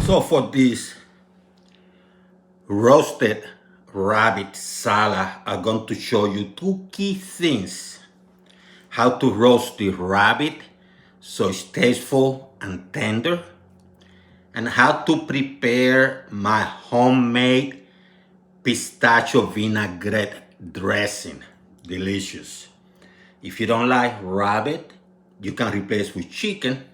So for this roasted rabbit salad, I'm going to show you two key things. How to roast the rabbit so it's tasteful and tender, and how to prepare my homemade pistachio vinaigrette dressing. Delicious. If you don't like rabbit, you can replace with chicken,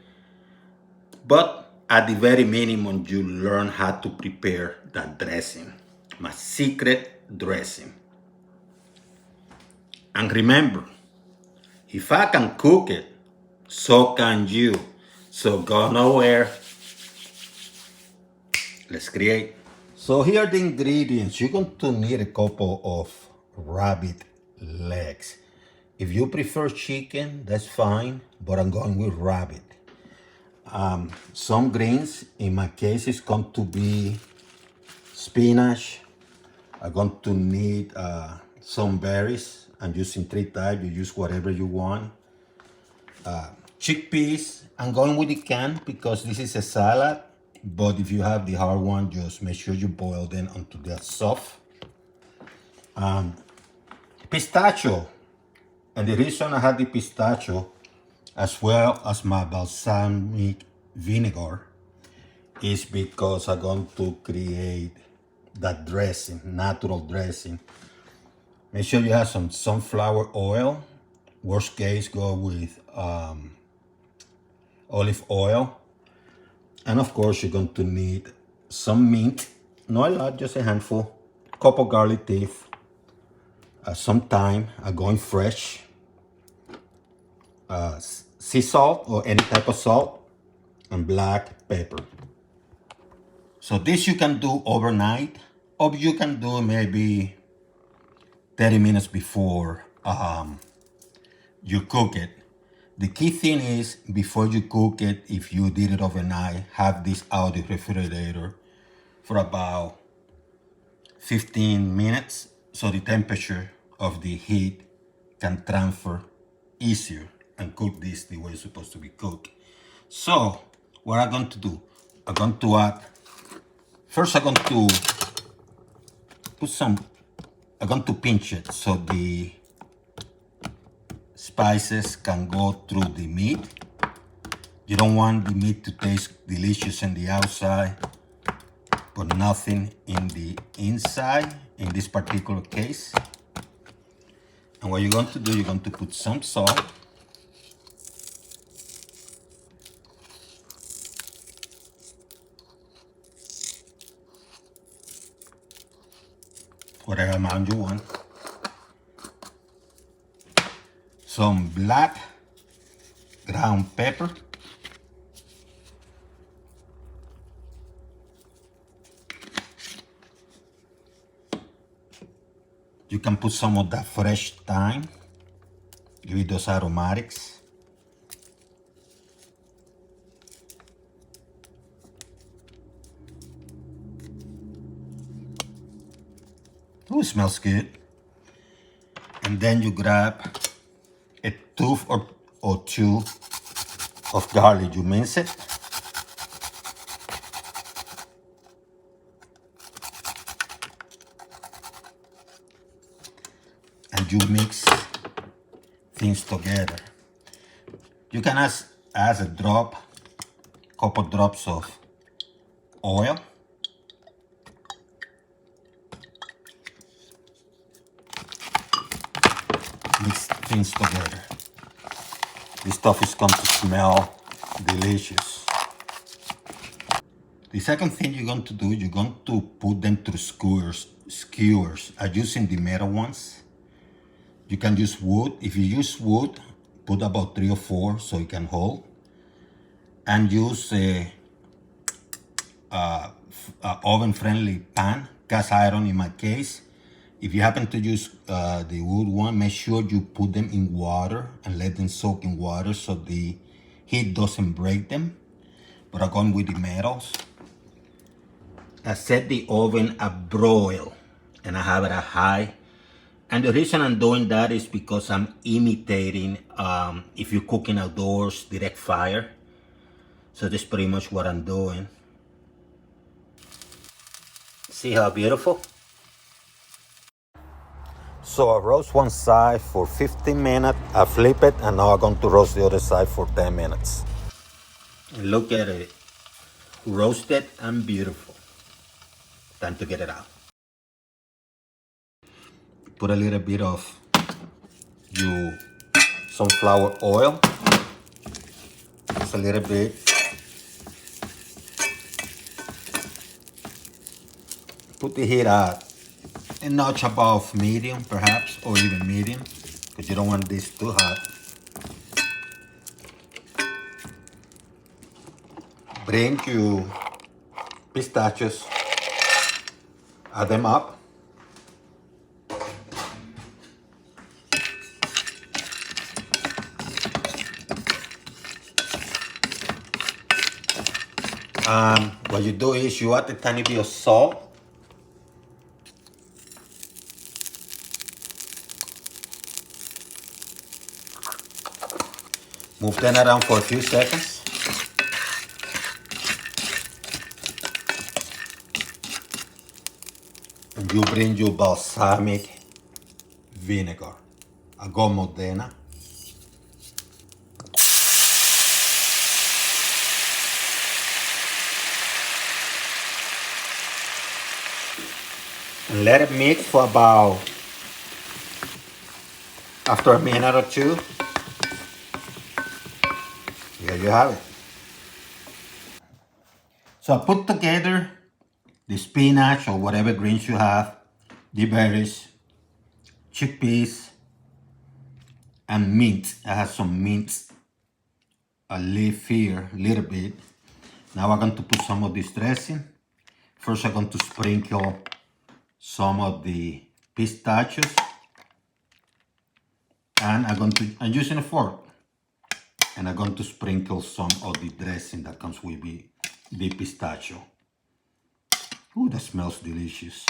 but at the very minimum, you learn how to prepare that dressing, my secret dressing. And remember, if I can cook it, so can you. So go nowhere. Let's create. So here are the ingredients. You're going to need a couple of rabbit legs. If you prefer chicken, that's fine, but I'm going with rabbit. Some greens, in my case, it's going to be spinach. I'm going to need some berries. I'm using 3 types. You use whatever you want. Chickpeas, I'm going with the can because this is a salad. But if you have the hard one, just make sure you boil them until they're soft. Pistachio. And the reason I have the pistachio as well as my balsamic vinegar is because I'm going to create that dressing, natural dressing. Make sure you have some sunflower oil. Worst case, go with olive oil. And of course, you're going to need some mint. Not a lot, just a handful. Couple garlic teeth. Some thyme, going fresh. Sea salt or any type of salt. And black pepper. So this you can do overnight. Or you can do maybe 30 minutes before you cook it. The key thing is, before you cook it, if you did it overnight, have this out of the refrigerator for about 15 minutes so the temperature of the heat can transfer easier and cook this the way it's supposed to be cooked. So, what I'm going to do, I'm going to add, first I'm going to put some, I'm going to pinch it so the spices can go through the meat. You don't want the meat to taste delicious on the outside, but nothing in the inside in this particular case. And what you're going to do, you're going to put some salt. Whatever amount you want. Some black ground pepper. You can put some of that fresh thyme. Give it those aromatics. Ooh, smells good. And then you grab a tooth or two of garlic. You mince it. And you mix things together. You can add a drop, couple drops of oil. Mix things together. This stuff is going to smell delicious. The second thing you're going to do, you're going to put them through skewers. I'm using the metal ones. You can use wood. If you use wood, put about 3 or 4 so it can hold. And use a oven-friendly pan, cast iron in my case. If you happen to use the wood one, make sure you put them in water and let them soak in water so the heat doesn't break them. But I'm going with the metals. I set the oven at broil and I have it at high. And the reason I'm doing that is because I'm imitating, if you're cooking outdoors, direct fire. So that's pretty much what I'm doing. See how beautiful? So I roast one side for 15 minutes, I flip it, and now I'm going to roast the other side for 10 minutes. Look at it, roasted and beautiful. Time to get it out. Put a little bit of your sunflower oil, just a little bit. Put the heat at a notch above medium, perhaps, or even medium, because you don't want this too hot. Bring your pistachios, add them up. What you do is you add a tiny bit of salt. Move them around for a few seconds. And you bring your balsamic vinegar, a gomodena. And let it mix for about, after a minute or two, here you have it. So I put together the spinach or whatever greens you have, the berries, chickpeas, and mint. I have some mint, a leaf here, a little bit. Now I'm going to put some of this dressing. First I'm going to sprinkle some of the pistachios, and I'm using a fork, and I'm going to sprinkle some of the dressing that comes with the pistachio. Ooh, that smells delicious.